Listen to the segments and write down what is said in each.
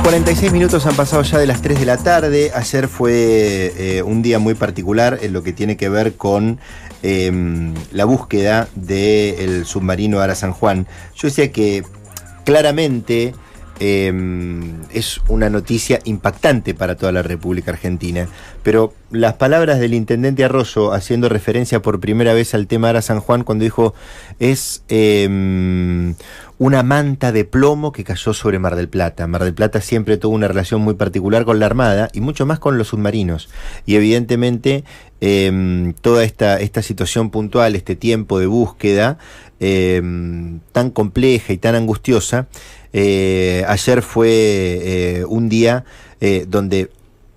46 minutos han pasado ya de las 3 de la tarde. Ayer fue un día muy particular en lo que tiene que ver con la búsqueda del submarino Ara San Juan. Yo decía que claramente es una noticia impactante para toda la República Argentina, pero las palabras del intendente Arroyo, haciendo referencia por primera vez al tema Ara San Juan, cuando dijo es una manta de plomo que cayó sobre Mar del Plata. Mar del Plata siempre tuvo una relación muy particular con la Armada y mucho más con los submarinos, y evidentemente toda esta situación puntual, este tiempo de búsqueda tan compleja y tan angustiosa, ayer fue un día donde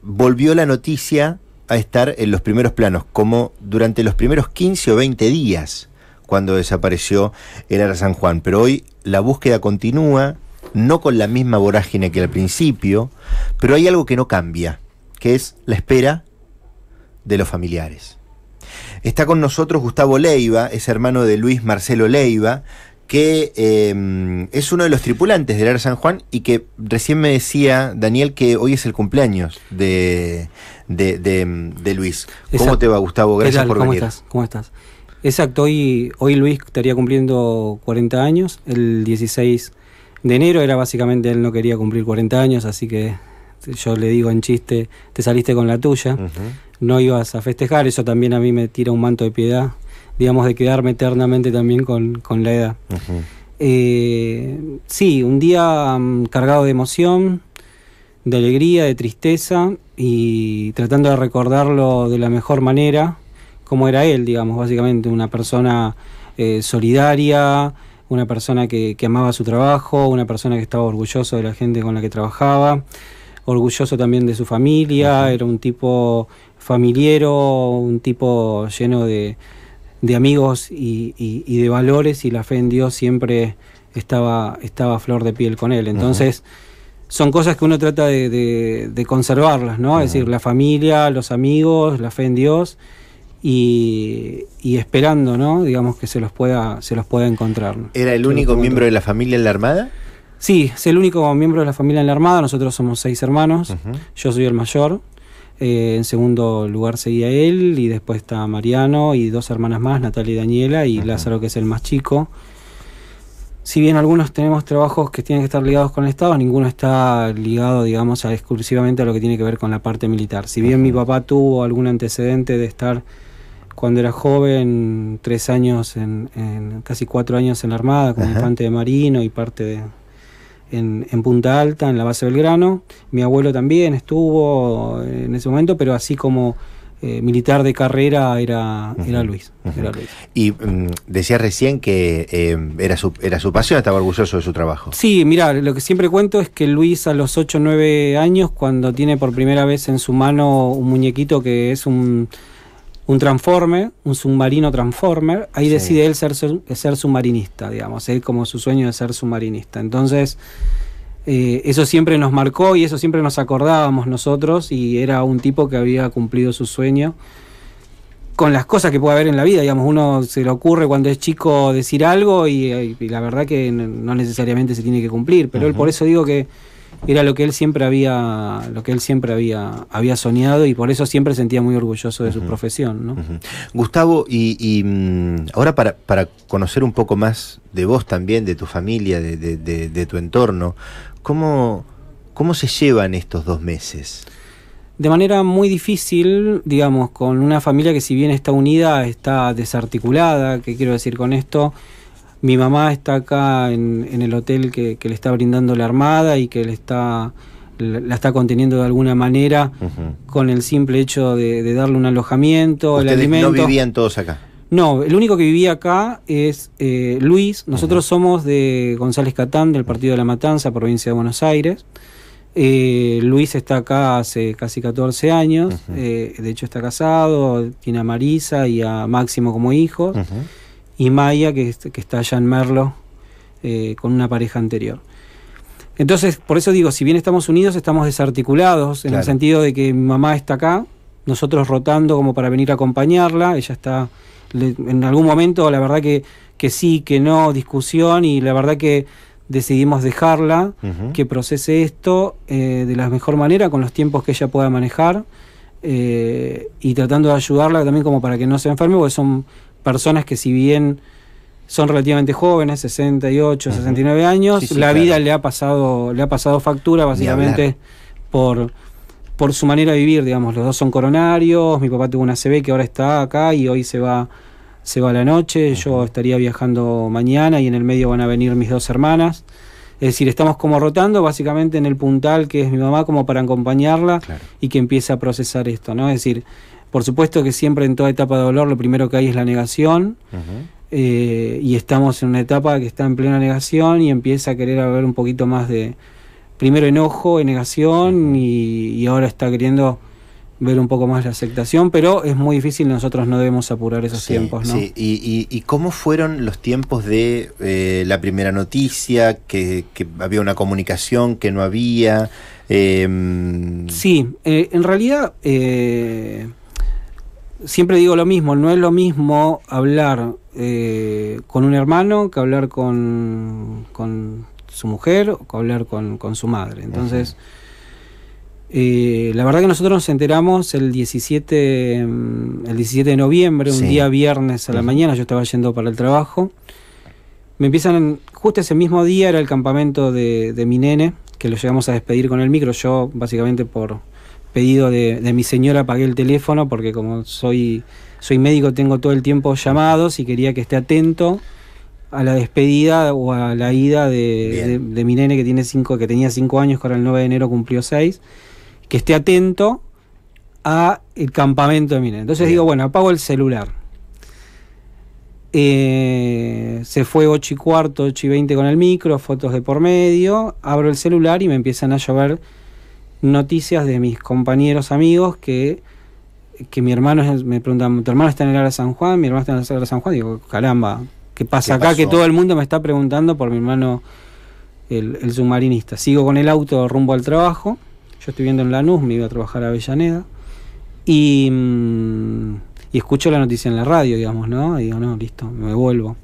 volvió la noticia a estar en los primeros planos, como durante los primeros 15 o 20 días cuando desapareció el Ara San Juan. Pero hoy la búsqueda continúa, no con la misma vorágine que al principio, pero hay algo que no cambia, que es la espera de los familiares. Está con nosotros Gustavo Leiva, es hermano de Luis Marcelo Leiva, que es uno de los tripulantes del Ara San Juan y que recién me decía Daniel que hoy es el cumpleaños de Luis. ¿Cómo Exacto. te va, Gustavo? Gracias por venir. ¿Cómo estás? Exacto, hoy Luis estaría cumpliendo 40 años, el 16 de enero, era básicamente él no quería cumplir 40 años, así que yo le digo en chiste, te saliste con la tuya, no ibas a festejar, eso también a mí me tira un manto de piedad, digamos, de quedarme eternamente también con la edad. Sí, un día cargado de emoción, de alegría, de tristeza, y tratando de recordarlo de la mejor manera, como era él, digamos, básicamente una persona solidaria, una persona que amaba su trabajo, una persona que estaba orgulloso de la gente con la que trabajaba, orgulloso también de su familia, era un tipo familiero, un tipo lleno de amigos y de valores, y la fe en Dios siempre estaba a flor de piel con él. Entonces, son cosas que uno trata de conservarlas, ¿no? Es decir, la familia, los amigos, la fe en Dios, y esperando, ¿no? Digamos que se los pueda encontrar, ¿no? ¿Era el único miembro de la familia en la Armada? Sí, es el único miembro de la familia en la Armada. Nosotros somos 6 hermanos, yo soy el mayor. En segundo lugar seguía él, y después está Mariano y 2 hermanas más, Natalia y Daniela, y Lázaro, que es el más chico. Si bien algunos tenemos trabajos que tienen que estar ligados con el Estado, ninguno está ligado, digamos, exclusivamente a lo que tiene que ver con la parte militar. Si bien mi papá tuvo algún antecedente de estar, cuando era joven, 3 años, casi 4 años en la Armada, como infante de marino y parte en Punta Alta, en la base Belgrano. Mi abuelo también estuvo en ese momento, pero así como militar de carrera era Luis. Y decías recién que era su pasión, estaba orgulloso de su trabajo. Sí, mira, lo que siempre cuento es que Luis, a los 8 o 9 años, cuando tiene por primera vez en su mano un muñequito que es un transformer, un submarino transformer, ahí decide él ser submarinista, digamos, él como su sueño de ser submarinista. Entonces, eso siempre nos marcó y eso siempre nos acordábamos nosotros, y era un tipo que había cumplido su sueño con las cosas que puede haber en la vida, digamos. Uno se le ocurre cuando es chico decir algo y la verdad que no necesariamente se tiene que cumplir, pero él, por eso digo que era lo que él siempre había soñado, y por eso siempre sentía muy orgulloso de su profesión, ¿no? Gustavo, y ahora para conocer un poco más de vos también, de tu familia, de tu entorno, ¿cómo se llevan estos 2 meses? De manera muy difícil, digamos, con una familia que, si bien está unida, está desarticulada. ¿Qué quiero decir con esto? Mi mamá está acá en el hotel que le está brindando la Armada y que la está conteniendo de alguna manera, con el simple hecho de darle un alojamiento, el alimento. ¿Ustedes no vivían todos acá? No, el único que vivía acá es Luis. Nosotros somos de González Catán, del Partido de la Matanza, provincia de Buenos Aires. Luis está acá hace casi 14 años, de hecho está casado, tiene a Marisa y a Máximo como hijos, y Maya, que está allá en Merlo, con una pareja anterior. Entonces, por eso digo, si bien estamos unidos, estamos desarticulados, en el sentido de que mi mamá está acá, nosotros rotando como para venir a acompañarla. Ella está, en algún momento, la verdad que sí, que no, discusión, y la verdad que decidimos dejarla, que procese esto de la mejor manera, con los tiempos que ella pueda manejar, y tratando de ayudarla también como para que no se enferme, porque son personas que, si bien son relativamente jóvenes, 68, 69 años, Sí, la claro. vida le ha pasado factura básicamente por su manera de vivir, digamos. Los dos son coronarios, mi papá tuvo una ACV que ahora está acá y hoy se va a la noche, yo estaría viajando mañana y en el medio van a venir mis 2 hermanas. Es decir, estamos como rotando básicamente en el puntal que es mi mamá, como para acompañarla, claro, y que empiece a procesar esto, ¿no? Es decir, por supuesto que siempre en toda etapa de dolor lo primero que hay es la negación, y estamos en una etapa que está en plena negación y empieza a querer haber un poquito más de, primero enojo, negación, y ahora está queriendo ver un poco más la aceptación, pero es muy difícil, nosotros no debemos apurar esos tiempos, ¿no? Sí. ¿Y cómo fueron los tiempos de la primera noticia, que había una comunicación, que no había? Sí, en realidad siempre digo lo mismo, no es lo mismo hablar con un hermano que hablar con su mujer o que hablar con su madre. Entonces, la verdad que nosotros nos enteramos el 17 de noviembre, un día viernes a la mañana, yo estaba yendo para el trabajo. Me empiezan, justo ese mismo día era el campamento de mi nene, que lo llegamos a despedir con el micro. Yo, básicamente por pedido de mi señora, apagué el teléfono, porque como soy médico, tengo todo el tiempo llamados y quería que esté atento a la despedida o a la ida de mi nene, que tenía 5 años, que ahora el 9 de enero cumplió 6, que esté atento a el campamento de mi nene. Entonces digo, bueno, apago el celular. Se fue 8:15, 8:20 con el micro, fotos de por medio, abro el celular y me empiezan a llover noticias de mis compañeros, amigos, que mi hermano, me preguntan, ¿tu hermano está en el área San Juan? Mi hermano está en el área San Juan. Digo, caramba, ¿qué pasa acá? pasó? Que todo el mundo me está preguntando por mi hermano, el submarinista. Sigo con el auto rumbo al trabajo. Yo estoy viendo en Lanús, me iba a trabajar a Avellaneda. Y escucho la noticia en la radio, digamos, ¿no? Y digo, no, listo, me vuelvo.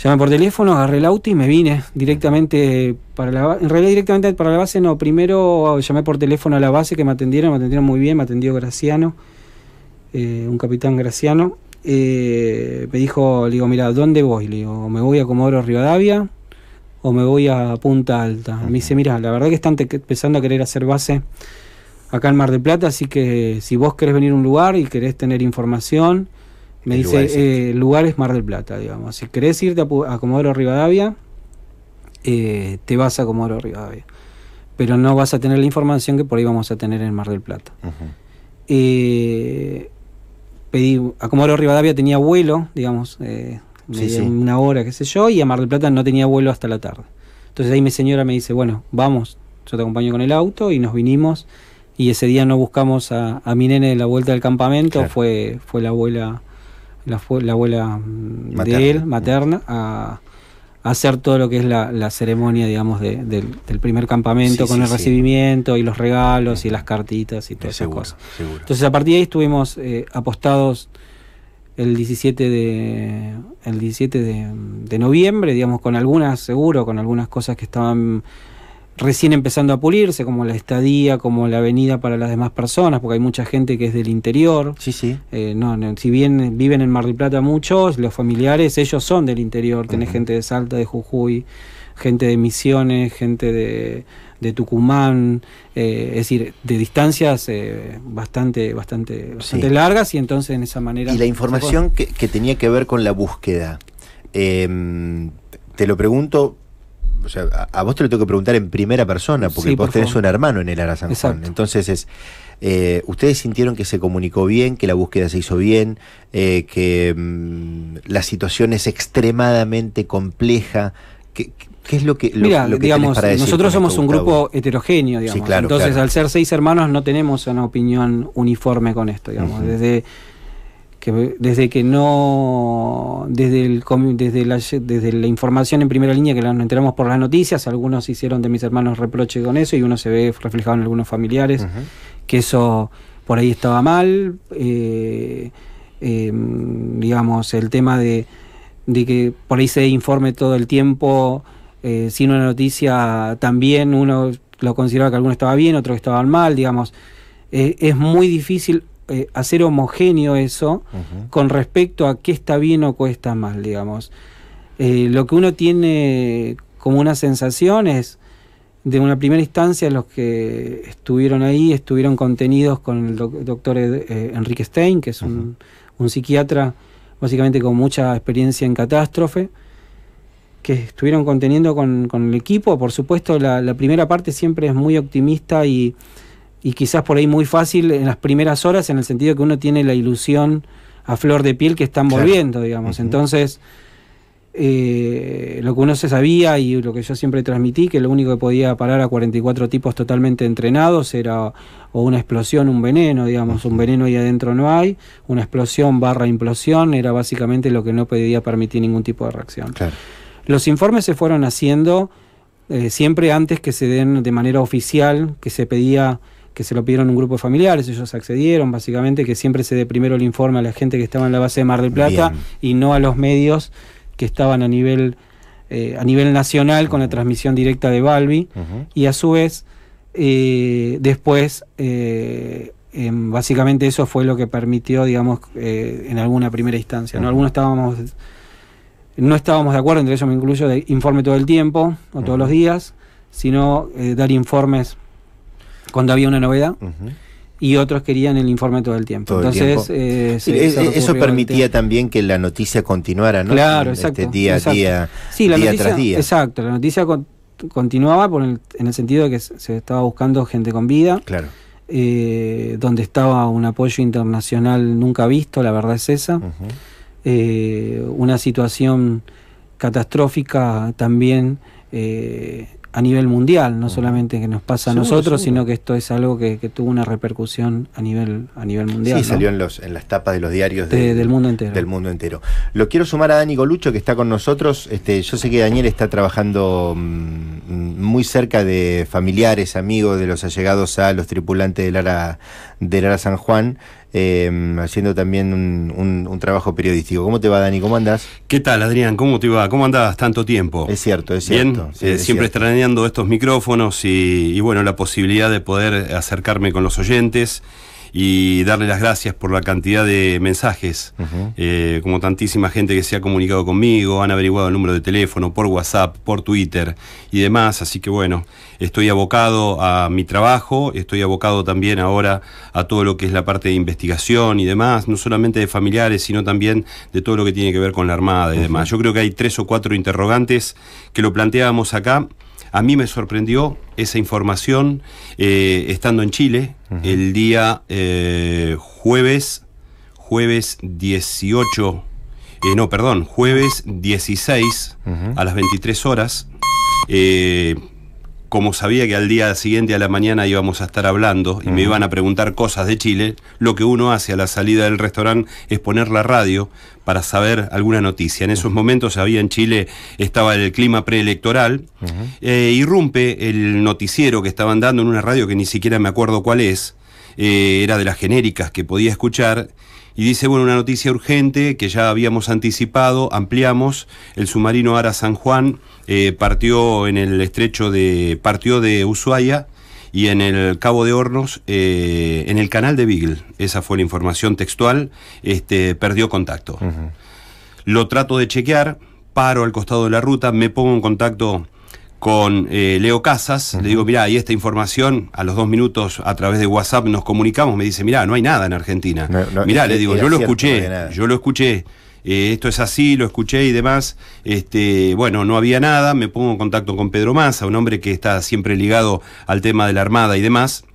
Llamé por teléfono, agarré el auto y me vine directamente para la base. En realidad, directamente para la base no. Primero llamé por teléfono a la base, que me atendieron muy bien, me atendió Graciano, un capitán Graciano. Me dijo, le digo, mira, ¿dónde voy? Le digo, ¿me voy a Comodoro Rivadavia o me voy a Punta Alta? Me dice, mira, la verdad que están empezando a querer hacer base acá en Mar del Plata, así que si vos querés venir a un lugar y querés tener información, me dice, el lugar es Mar del Plata, digamos. Si querés irte a Comodoro Rivadavia, te vas a Comodoro Rivadavia, pero no vas a tener la información que por ahí vamos a tener en Mar del Plata. Pedí a Comodoro Rivadavia, tenía vuelo, digamos, una hora, qué sé yo, y a Mar del Plata no tenía vuelo hasta la tarde. Entonces ahí mi señora me dice, bueno, vamos, yo te acompaño con el auto, y nos vinimos, y ese día no buscamos a mi nene de la vuelta del campamento, claro. fue la abuela materna. De él, materna, a hacer todo lo que es la ceremonia, digamos, del primer campamento, con el recibimiento y los regalos y las cartitas y todas esas cosas. Seguro. Entonces a partir de ahí estuvimos apostados el 17 de noviembre, digamos, con algunas cosas que estaban recién empezando a pulirse, como la estadía, como la avenida para las demás personas, porque hay mucha gente que es del interior. Si bien viven en Mar del Plata muchos, los familiares, ellos son del interior. Tenés gente de Salta, de Jujuy, gente de Misiones, gente de Tucumán, es decir, de distancias bastante largas, y entonces en esa manera... Y la información que tenía que ver con la búsqueda, te lo pregunto. O sea, a vos te lo tengo que preguntar en primera persona, porque vos tenés un hermano en el Ara San Juan. Entonces, ¿ustedes sintieron que se comunicó bien, que la búsqueda se hizo bien, que la situación es extremadamente compleja? ¿Qué es lo que digamos, para decir? Nosotros somos un grupo heterogéneo, digamos. Claro, entonces, al ser 6 hermanos, no tenemos una opinión uniforme con esto, digamos. Desde la información en primera línea, que nos enteramos por las noticias, algunos hicieron de mis hermanos reproche con eso, y uno se ve reflejado en algunos familiares, que eso por ahí estaba mal. Digamos, el tema de que por ahí se informe todo el tiempo si una noticia también uno lo consideraba que algunos estaba bien, otros que estaban mal, digamos. Es muy difícil hacer homogéneo eso con respecto a qué está bien o qué está mal, digamos. Lo que uno tiene como una sensación es, de una primera instancia, los que estuvieron ahí estuvieron contenidos con el doctor Enrique Stein, que es un psiquiatra básicamente con mucha experiencia en catástrofe, que estuvieron conteniendo con el equipo. Por supuesto, la primera parte siempre es muy optimista y quizás por ahí muy fácil en las primeras horas, en el sentido que uno tiene la ilusión a flor de piel que están volviendo, digamos. Entonces, lo que uno se sabía y lo que yo siempre transmití, que lo único que podía parar a 44 tipos totalmente entrenados era o una explosión, un veneno, digamos. Un veneno ahí adentro no hay, una explosión / implosión era básicamente lo que no podía permitir ningún tipo de reacción. Claro. Los informes se fueron haciendo siempre antes que se den de manera oficial, que se pedía, que se lo pidieron un grupo de familiares, ellos accedieron, básicamente, que siempre se dé primero el informe a la gente que estaba en la base de Mar del Plata. Bien. Y no a los medios que estaban a nivel nacional con la transmisión directa de Balbi, y a su vez después básicamente eso fue lo que permitió, digamos, en alguna primera instancia, ¿no? Algunos no estábamos de acuerdo, entre ellos me incluyo, de informe todo el tiempo o todos los días, sino dar informes cuando había una novedad. Y otros querían el informe todo el tiempo. Entonces, eso permitía también que la noticia continuara, ¿no? Claro, exacto. Día tras día. Exacto, la noticia continuaba en el sentido de que se estaba buscando gente con vida. Claro. Donde estaba un apoyo internacional nunca visto, la verdad es esa. Una situación catastrófica también a nivel mundial, no solamente que nos pasa a nosotros, sino que esto es algo que tuvo una repercusión a nivel mundial. Sí, ¿no? Salió en las tapas de los diarios del mundo entero. Del mundo entero. Lo quiero sumar a Dani Golucho, que está con nosotros. Yo sé que Daniel está trabajando muy cerca de familiares, amigos de los allegados a los tripulantes del ARA San Juan, haciendo también un trabajo periodístico. ¿Cómo te va, Dani? ¿Cómo andás? ¿Qué tal, Adrián? ¿Cómo te va? ¿Cómo andás tanto tiempo? Es cierto. Bien, sí, siempre extrañando estos micrófonos y bueno, la posibilidad de poder acercarme con los oyentes y darle las gracias por la cantidad de mensajes, como tantísima gente que se ha comunicado conmigo, han averiguado el número de teléfono por WhatsApp, por Twitter y demás, así que bueno, estoy abocado a mi trabajo, estoy abocado también ahora a todo lo que es la parte de investigación y demás, no solamente de familiares, sino también de todo lo que tiene que ver con la Armada y demás. Yo creo que hay 3 o 4 interrogantes que lo planteábamos acá. A mí me sorprendió esa información estando en Chile el día jueves 16 a las 23 horas. Como sabía que al día siguiente a la mañana íbamos a estar hablando y me iban a preguntar cosas de Chile, lo que uno hace a la salida del restaurante es poner la radio para saber alguna noticia. En esos momentos había en Chile, estaba el clima preelectoral, irrumpe el noticiero que estaban dando en una radio que ni siquiera me acuerdo cuál es, era de las genéricas que podía escuchar, y dice, bueno, una noticia urgente que ya habíamos anticipado, ampliamos, el submarino ARA San Juan partió en el estrecho partió de Ushuaia y en el Cabo de Hornos, en el canal de Beagle, esa fue la información textual, perdió contacto. Lo trato de chequear, paro al costado de la ruta, me pongo en contacto con Leo Casas, le digo, mirá, y esta información, a los 2 minutos a través de WhatsApp nos comunicamos, me dice, mirá, no hay nada en Argentina. Mirá, le digo, yo lo escuché, esto es así, lo escuché y demás, bueno, no había nada, me pongo en contacto con Pedro Massa, un hombre que está siempre ligado al tema de la Armada y demás,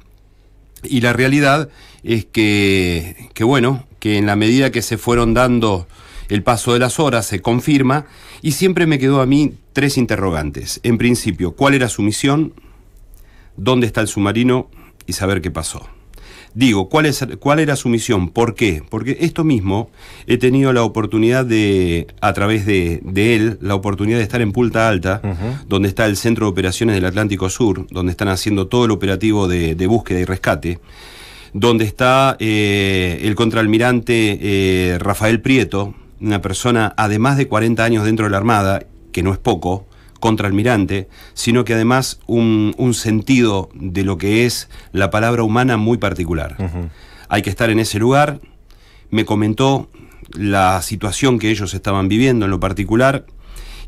y la realidad es que bueno, que en la medida que se fueron dando el paso de las horas, se confirma, y siempre me quedó a mí 3 interrogantes. En principio, ¿cuál era su misión? ¿Dónde está el submarino? Y saber qué pasó. Digo, ¿cuál era su misión? ¿Por qué? Porque esto mismo he tenido la oportunidad a través de él, la oportunidad de estar en Punta Alta, donde está el Centro de Operaciones del Atlántico Sur, donde están haciendo todo el operativo de búsqueda y rescate, donde está el contraalmirante Rafael Prieto, una persona, además de 40 años dentro de la Armada, que no es poco, contraalmirante, sino que además un sentido de lo que es la palabra humana muy particular. Hay que estar en ese lugar. Me comentó la situación que ellos estaban viviendo en lo particular,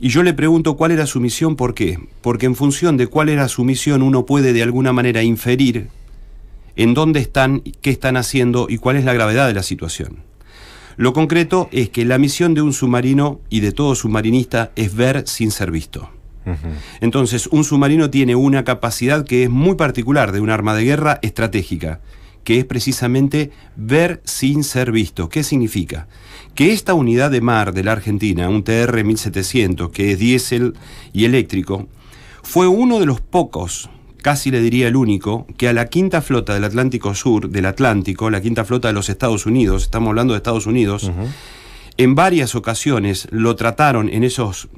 y yo le pregunto cuál era su misión. ¿Por qué? Porque en función de cuál era su misión uno puede de alguna manera inferir en dónde están, qué están haciendo y cuál es la gravedad de la situación. Lo concreto es que la misión de un submarino y de todo submarinista es ver sin ser visto. Entonces, un submarino tiene una capacidad que es muy particular de un arma de guerra estratégica, que es precisamente ver sin ser visto. ¿Qué significa? Que esta unidad de mar de la Argentina, un TR-1700, que es diésel y eléctrico, fue uno de los pocos, casi le diría el único, que a la quinta flota del Atlántico Sur, del Atlántico, la quinta flota de los Estados Unidos, estamos hablando de Estados Unidos, en varias ocasiones lo trataron en esos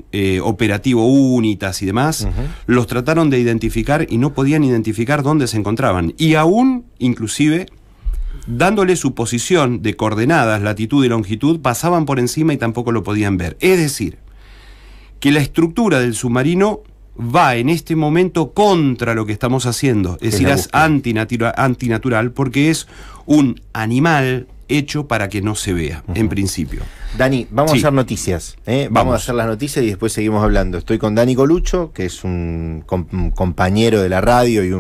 operativos UNITAS y demás, los trataron de identificar y no podían identificar dónde se encontraban. Y aún, inclusive, dándole su posición de coordenadas, latitud y longitud, pasaban por encima y tampoco lo podían ver. Es decir, que la estructura del submarino va en este momento contra lo que estamos haciendo. Es decir, es antinatural porque es un animal hecho para que no se vea, en principio. Dani, vamos a hacer noticias. Vamos a hacer las noticias y después seguimos hablando. Estoy con Dani Coluccio, que es un compañero de la radio y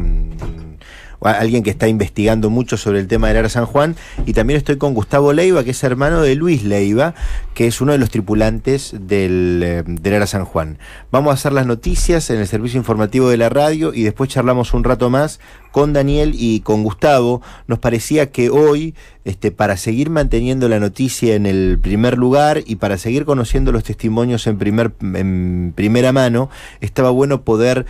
alguien que está investigando mucho sobre el tema del Ara San Juan, y también estoy con Gustavo Leiva, que es hermano de Luis Leiva, que es uno de los tripulantes del Ara San Juan. Vamos a hacer las noticias en el servicio informativo de la radio y después charlamos un rato más con Daniel y con Gustavo. Nos parecía que hoy, para seguir manteniendo la noticia en el primer lugar y para seguir conociendo los testimonios en primera mano, estaba bueno poder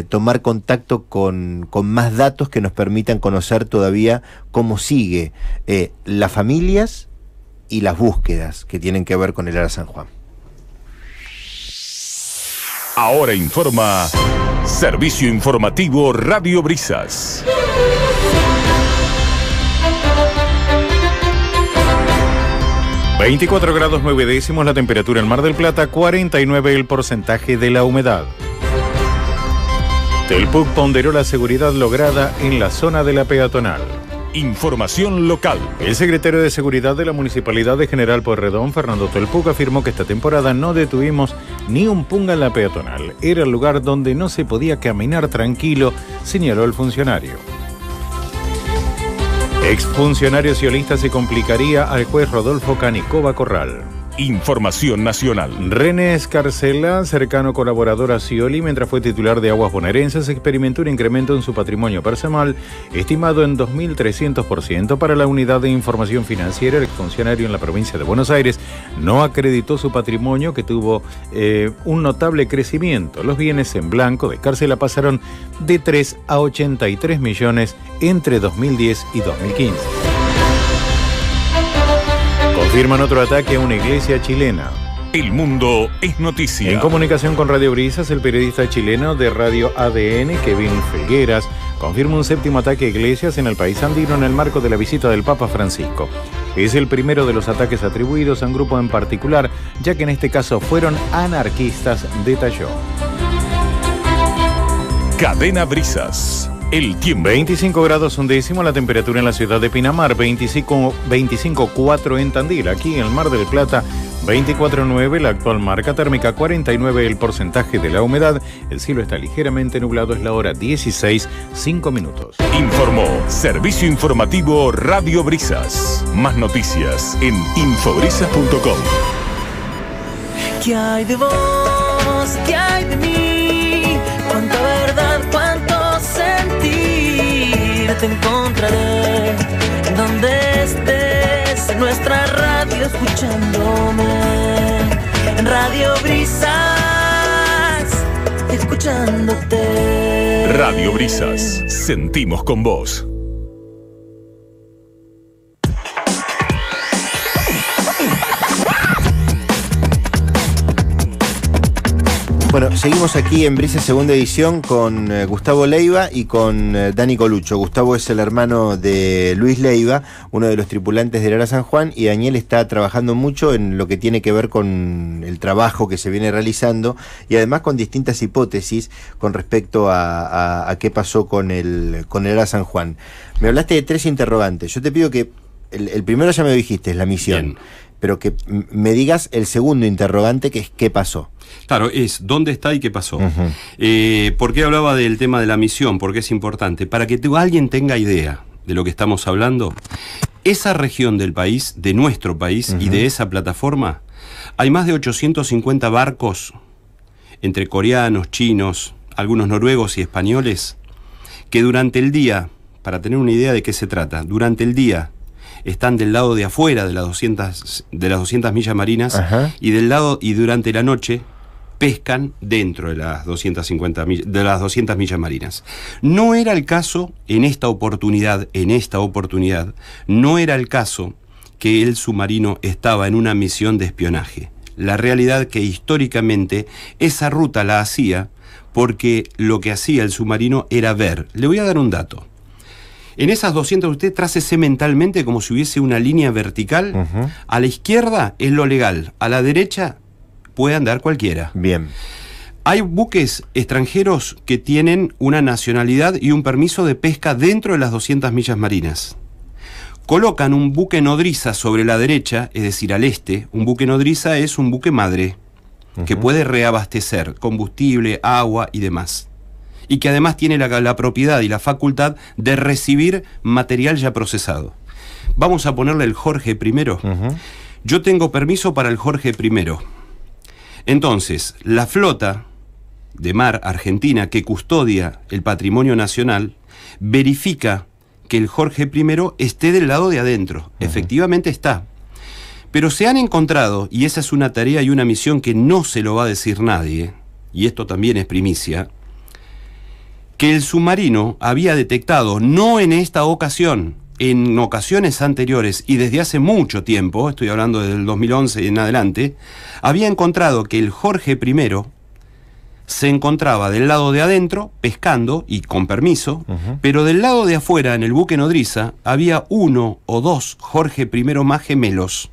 tomar contacto con más datos que nos permitan conocer todavía cómo sigue las familias y las búsquedas que tienen que ver con el Ara San Juan. Ahora informa Servicio Informativo Radio Brisas. 24 grados 9 décimos la temperatura en Mar del Plata, 49 el porcentaje de la humedad. Telpuc ponderó la seguridad lograda en la zona de la peatonal. Información local. El secretario de Seguridad de la Municipalidad de General Pueyrredón, Fernando Telpuc, afirmó que esta temporada no detuvimos ni un punga en la peatonal. Era el lugar donde no se podía caminar tranquilo, señaló el funcionario. Exfuncionario ciolista se complicaría al juez Rodolfo Canicova Corral. Información nacional. René Escarcela, cercano colaborador a Scioli, mientras fue titular de Aguas Bonaerenses, experimentó un incremento en su patrimonio personal, estimado en 2.300%. Para la Unidad de Información Financiera, el exfuncionario en la provincia de Buenos Aires no acreditó su patrimonio, que tuvo un notable crecimiento. Los bienes en blanco de Escarcela pasaron de 3 a 83 millones entre 2010 y 2015. Confirman otro ataque a una iglesia chilena. El mundo es noticia. En comunicación con Radio Brisas, el periodista chileno de Radio ADN, Kevin Felgueras, confirma un séptimo ataque a iglesias en el país andino en el marco de la visita del Papa Francisco. Es el primero de los ataques atribuidos a un grupo en particular, ya que en este caso fueron anarquistas, detalló. Cadena Brisas. El tiempo. 25 grados 1 décimo la temperatura en la ciudad de Pinamar, 25,4 en Tandil. Aquí en el Mar del Plata, 24,9 la actual marca térmica, 49 el porcentaje de la humedad. El cielo está ligeramente nublado, es la hora 16:05. Informó Servicio Informativo Radio Brisas. Más noticias en infobrisas.com. ¿Qué hay de vos? ¿Qué hay de mí? Cuánta verdad, cuánto sentir. Te encontraré donde estés, en nuestra radio escuchándome. En Radio Brisas, escuchándote. Radio Brisas, sentimos con vos. Bueno, seguimos aquí en Brisa Segunda Edición con Gustavo Leiva y con Dani Coluccio. Gustavo es el hermano de Luis Leiva, uno de los tripulantes del Ara San Juan, y Daniel está trabajando mucho en lo que tiene que ver con el trabajo que se viene realizando y además con distintas hipótesis con respecto a qué pasó con el Ara San Juan. Me hablaste de 3 interrogantes. Yo te pido que el primero ya me dijiste, es la misión. Bien. Pero que me digas el segundo interrogante, que es ¿qué pasó? Claro, es ¿dónde está y qué pasó? ¿Por qué hablaba del tema de la misión? Porque es importante. Para que alguien tenga idea de lo que estamos hablando, esa región del país, de nuestro país y de esa plataforma, hay más de 850 barcos, entre coreanos, chinos, algunos noruegos y españoles, que durante el día, para tener una idea de qué se trata, durante el día están del lado de afuera de las 200 millas marinas y durante la noche pescan dentro de las 200 millas marinas. No era el caso en esta oportunidad, no era el caso que el submarino estaba en una misión de espionaje. La realidad que históricamente esa ruta la hacía porque lo que hacía el submarino era ver. Le voy a dar un dato. En esas 200, usted trácese mentalmente como si hubiese una línea vertical. A la izquierda es lo legal, a la derecha puede andar cualquiera. Bien. Hay buques extranjeros que tienen una nacionalidad y un permiso de pesca dentro de las 200 millas marinas. Colocan un buque nodriza sobre la derecha, es decir, al este. Un buque nodriza es un buque madre que puede reabastecer combustible, agua y demás. Y que además tiene la propiedad y la facultad de recibir material ya procesado. Vamos a ponerle el Jorge I. Yo tengo permiso para el Jorge I. Entonces, la flota de mar argentina que custodia el patrimonio nacional verifica que el Jorge I esté del lado de adentro. Efectivamente está. Pero se han encontrado, y esa es una tarea y una misión que no se lo va a decir nadie, y esto también es primicia, que el submarino había detectado, no en esta ocasión, en ocasiones anteriores y desde hace mucho tiempo, estoy hablando del 2011 en adelante, había encontrado que el Jorge I se encontraba del lado de adentro, pescando y con permiso, pero del lado de afuera, en el buque nodriza, había 1 o 2 Jorge I más gemelos.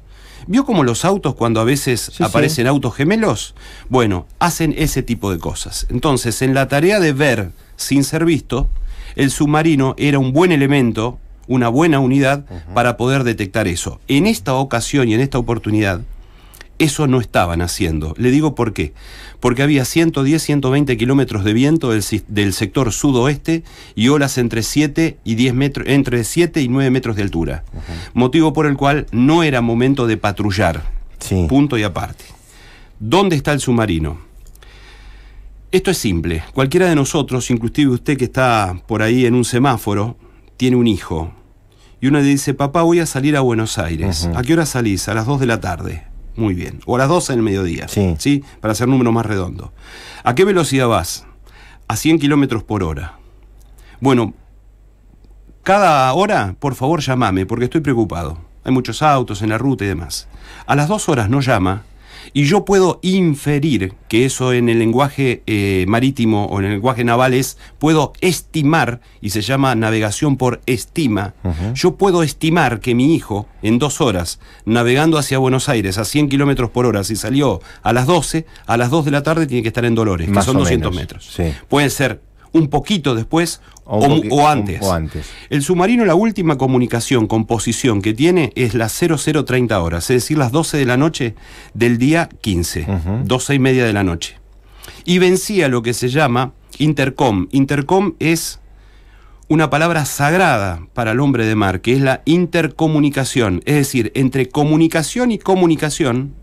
¿Vio como los autos cuando a veces aparecen autos gemelos? Bueno, hacen ese tipo de cosas. Entonces, en la tarea de ver sin ser visto, el submarino era un buen elemento, una buena unidad para poder detectar eso. En esta ocasión y en esta oportunidad, eso no estaban haciendo. Le digo por qué. Porque había 110, 120 kilómetros de viento del sector sudoeste y olas entre 7 y 10 metros, entre 7 y 9 metros de altura. Motivo por el cual no era momento de patrullar. Punto y aparte. ¿Dónde está el submarino? Esto es simple. Cualquiera de nosotros, inclusive usted que está por ahí en un semáforo, tiene un hijo. Y uno le dice, papá, voy a salir a Buenos Aires. ¿A qué hora salís? A las 2 de la tarde. Muy bien. O a las 12 del mediodía. ¿Sí? Para hacer número más redondo. ¿A qué velocidad vas? A 100 kilómetros por hora. Bueno, cada hora, por favor, llámame, porque estoy preocupado. Hay muchos autos en la ruta y demás. A las 2 horas no llama. Y yo puedo inferir que eso en el lenguaje marítimo o en el lenguaje naval puedo estimar, y se llama navegación por estima. Yo puedo estimar que mi hijo, en 2 horas, navegando hacia Buenos Aires a 100 kilómetros por hora, si salió a las 12, a las 2 de la tarde tiene que estar en Dolores, que son 200 metros. Puede ser un poquito después o antes. El submarino, la última comunicación con posición que tiene es las 0030 horas, es decir, las 12 de la noche del día 15, 12:30 de la noche. Y vencía lo que se llama intercom. Intercom es una palabra sagrada para el hombre de mar, que es la intercomunicación. Es decir, entre comunicación y comunicación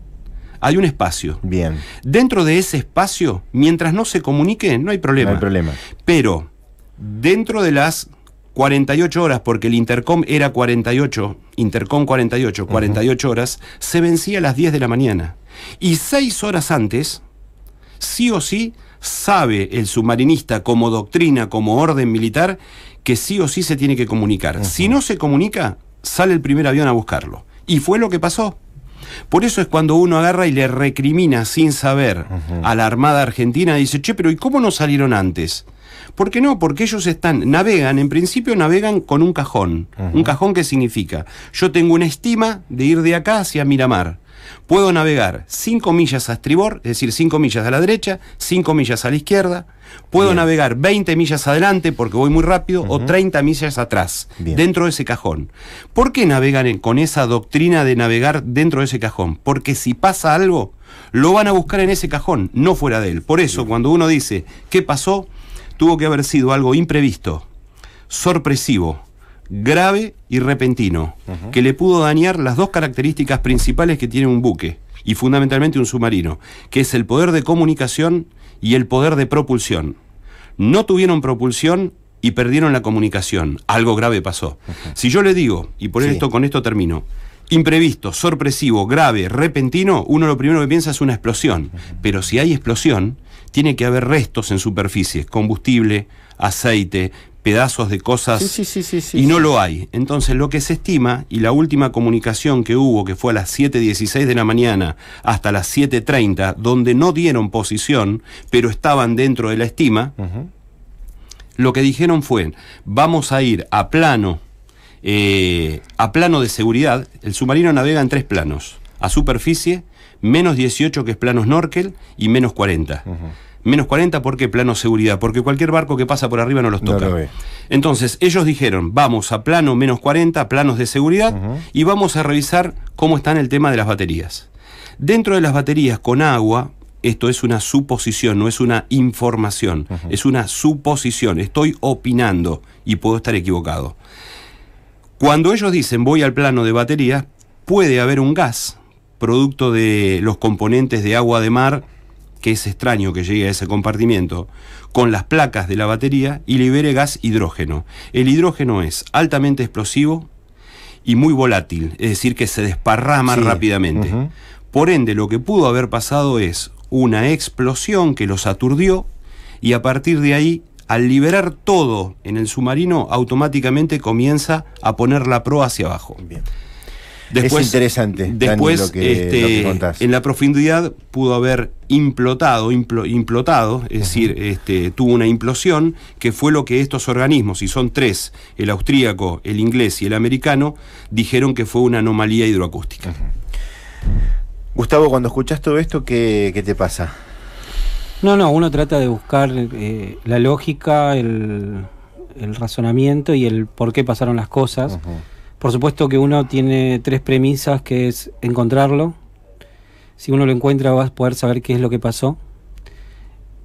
hay un espacio. Bien. Dentro de ese espacio, mientras no se comunique, no hay problema. No hay problema. Pero dentro de las 48 horas, porque el intercom era 48, intercom 48, 48 horas, se vencía a las 10 de la mañana. Y 6 horas antes, sí o sí, sabe el submarinista como doctrina, como orden militar, que sí o sí se tiene que comunicar. Si no se comunica, sale el primer avión a buscarlo. Y fue lo que pasó. Por eso es cuando uno agarra y le recrimina sin saber a la Armada Argentina, dice, che, pero ¿y cómo no salieron antes? ¿Por qué no? Porque ellos navegan, en principio navegan con un cajón. ¿Un cajón qué significa? Yo tengo una estima de ir de acá hacia Miramar. Puedo navegar 5 millas a estribor, es decir, 5 millas a la derecha, 5 millas a la izquierda. Puedo navegar 20 millas adelante porque voy muy rápido, o 30 millas atrás, dentro de ese cajón. ¿Por qué navegan con esa doctrina de navegar dentro de ese cajón? Porque si pasa algo, lo van a buscar en ese cajón, no fuera de él. Por eso, cuando uno dice, ¿qué pasó? Tuvo que haber sido algo imprevisto, sorpresivo, grave y repentino, que le pudo dañar las dos características principales que tiene un buque, y fundamentalmente un submarino, que es el poder de comunicación y el poder de propulsión. No tuvieron propulsión y perdieron la comunicación. Algo grave pasó. Si yo le digo, y por esto con esto termino, imprevisto, sorpresivo, grave, repentino, uno lo primero que piensa es una explosión. Pero si hay explosión, tiene que haber restos en superficie, combustible, aceite, pedazos de cosas, y no lo hay. Entonces lo que se estima, y la última comunicación que hubo, que fue a las 7:16 de la mañana hasta las 7:30, donde no dieron posición, pero estaban dentro de la estima, lo que dijeron fue, vamos a ir a plano de seguridad. El submarino navega en 3 planos, a superficie, menos 18 que es plano snorkel, y menos 40. Menos 40, ¿por qué plano seguridad? Porque cualquier barco que pasa por arriba no los toca. No Entonces, ellos dijeron, vamos a plano menos 40, planos de seguridad, y vamos a revisar cómo está en el tema de las baterías. Dentro de las baterías con agua, esto es una suposición, no es una información, es una suposición. Estoy opinando y puedo estar equivocado. Cuando ellos dicen voy al plano de baterías, puede haber un gas, producto de los componentes de agua de mar, que es extraño que llegue a ese compartimiento, con las placas de la batería y libere gas hidrógeno. El hidrógeno es altamente explosivo y muy volátil, es decir, que se desparrama rápidamente. Por ende, lo que pudo haber pasado es una explosión que los aturdió, y a partir de ahí, al liberar todo en el submarino, automáticamente comienza a poner la proa hacia abajo. Después, es interesante, después, Dani, lo que contás. En la profundidad pudo haber implotado, es decir, tuvo una implosión, que fue lo que estos organismos, y son 3, el austríaco, el inglés y el americano, dijeron que fue una anomalía hidroacústica. Gustavo, cuando escuchás todo esto, ¿qué te pasa? No, uno trata de buscar la lógica, el razonamiento y el por qué pasaron las cosas. Por supuesto que uno tiene 3 premisas, que es encontrarlo. Si uno lo encuentra, vas a poder saber qué es lo que pasó.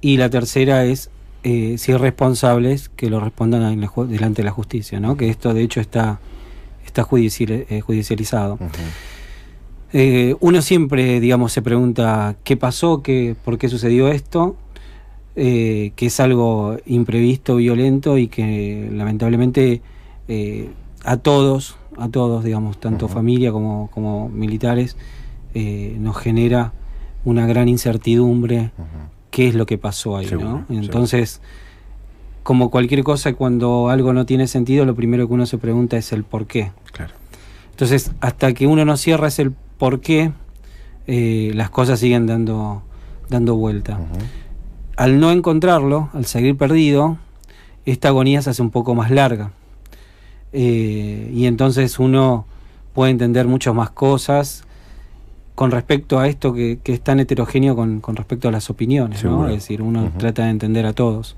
Y la tercera es, si hay responsables, que lo respondan delante de la justicia, ¿no? Que esto de hecho está judicializado. Uno siempre, digamos, se pregunta qué pasó, por qué sucedió esto, que es algo imprevisto, violento, y que lamentablemente a todos, digamos, tanto familia como militares, nos genera una gran incertidumbre, qué es lo que pasó ahí, ¿no? Entonces, como cualquier cosa, cuando algo no tiene sentido, lo primero que uno se pregunta es el por qué. Entonces, hasta que uno no cierra ese por qué, las cosas siguen dando vuelta. Al no encontrarlo, al seguir perdido, esta agonía se hace un poco más larga. Y entonces uno puede entender muchas más cosas con respecto a esto que es tan heterogéneo con respecto a las opiniones, ¿no? Es decir, uno trata de entender a todos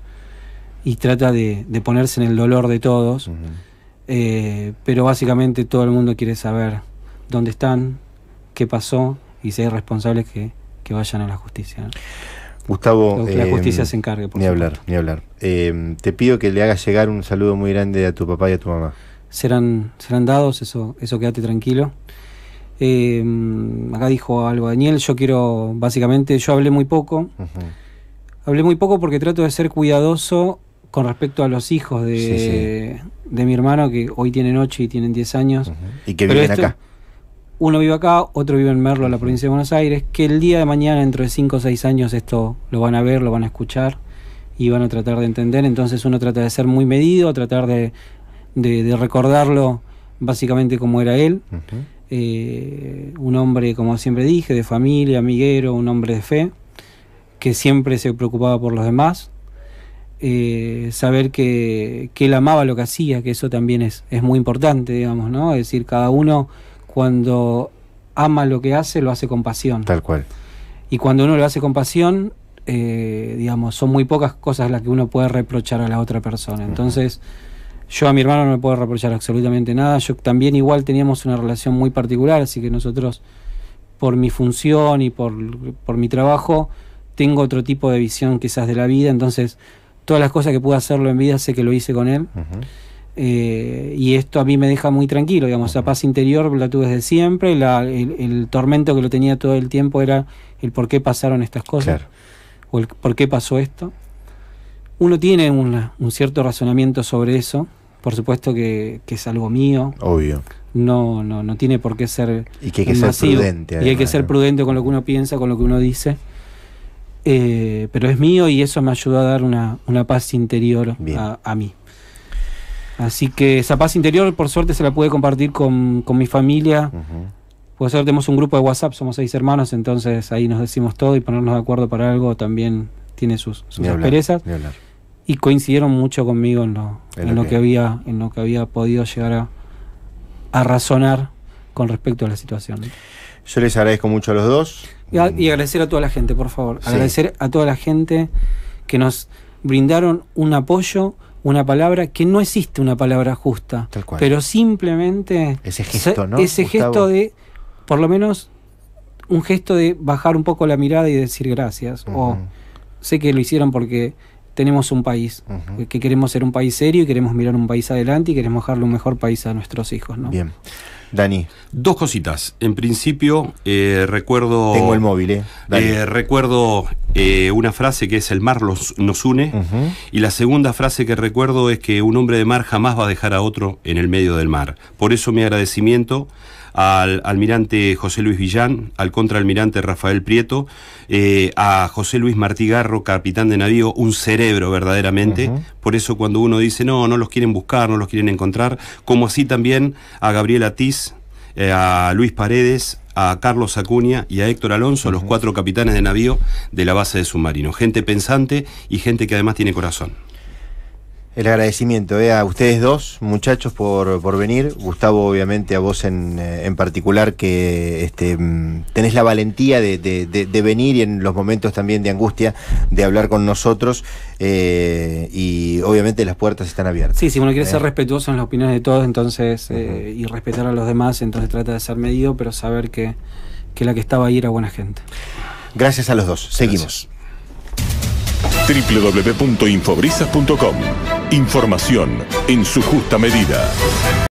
y trata de ponerse en el dolor de todos, pero básicamente todo el mundo quiere saber dónde están, qué pasó, y si hay responsables que vayan a la justicia, ¿no? Gustavo, que la justicia se encargue, por supuesto. Ni hablar. Te pido que le hagas llegar un saludo muy grande a tu papá y a tu mamá. Serán dados, eso quédate tranquilo. Acá dijo algo Daniel, yo hablé muy poco. Hablé muy poco porque trato de ser cuidadoso con respecto a los hijos de mi hermano, que hoy tienen 8 y tienen 10 años. Y que viven acá. Uno vive acá, otro vive en Merlo, la provincia de Buenos Aires, que el día de mañana, dentro de 5 o 6 años, esto lo van a ver, lo van a escuchar y van a tratar de entender. Entonces uno trata de ser muy medido, tratar de recordarlo básicamente como era él. un hombre, como siempre dije, de familia, amiguero, un hombre de fe, que siempre se preocupaba por los demás. Saber que él amaba lo que hacía, que eso también es muy importante, digamos, ¿no? Es decir, cada uno cuando ama lo que hace, lo hace con pasión. Tal cual. Y cuando uno lo hace con pasión, digamos, son muy pocas cosas las que uno puede reprochar a la otra persona. Entonces, yo a mi hermano no me puedo reprochar absolutamente nada. Yo también igual teníamos una relación muy particular, así que nosotros, por mi función y por mi trabajo, tengo otro tipo de visión quizás de la vida. Entonces, todas las cosas que pude hacerlo en vida, sé que lo hice con él. Y esto a mí me deja muy tranquilo, digamos. Esa paz interior la tuve desde siempre. El tormento que lo tenía todo el tiempo era el por qué pasaron estas cosas, claro, o el por qué pasó esto. Uno tiene un cierto razonamiento sobre eso. Por supuesto que es algo mío. Obvio. No tiene por qué ser. Y que hay que ser prudente. Además, y hay que ser prudente con lo que uno piensa, con lo que uno dice. Pero es mío y eso me ayudó a dar una paz interior a mí. Así que esa paz interior, por suerte, se la pude compartir con mi familia. Por suerte tenemos un grupo de WhatsApp, somos 6 hermanos, entonces ahí nos decimos todo, y ponernos de acuerdo para algo también tiene sus asperezas. Y coincidieron mucho conmigo en lo que había podido llegar a razonar con respecto a la situación. Yo les agradezco mucho a los dos. Y agradecer a toda la gente, por favor. Sí. Agradecer a toda la gente que nos brindaron un apoyo, una palabra, que no existe una palabra justa. Tal cual. Pero simplemente ese gesto, ¿no? Ese Gustavo, gesto de, por lo menos, un gesto de bajar un poco la mirada y decir gracias. O sé que lo hicieron porque tenemos un país, que queremos ser un país serio y queremos mirar un país adelante y queremos dejarle un mejor país a nuestros hijos, ¿no? Bien. Dani. 2 cositas. En principio, recuerdo... Tengo el móvil, recuerdo una frase que es: el mar nos une. Y la segunda frase que recuerdo es que un hombre de mar jamás va a dejar a otro en el medio del mar. Por eso mi agradecimiento al almirante José Luis Villán, al contraalmirante Rafael Prieto, a José Luis Martí Garro, capitán de navío, un cerebro verdaderamente. Por eso cuando uno dice no los quieren buscar, no los quieren encontrar, como así también a Gabriel Atiz, a Luis Paredes, a Carlos Acuña y a Héctor Alonso, los 4 capitanes de navío de la base de submarinos. Gente pensante y gente que además tiene corazón. El agradecimiento a ustedes dos, muchachos, por venir. Gustavo, obviamente, a vos en particular, que tenés la valentía de venir, y en los momentos también de angustia, de hablar con nosotros, y obviamente las puertas están abiertas. Sí, si uno quiere ser respetuoso en las opiniones de todos, entonces y respetar a los demás, entonces trata de ser medido, pero saber que la que estaba ahí era buena gente. Gracias a los dos. Seguimos. www.infobrisas.com. Información en su justa medida.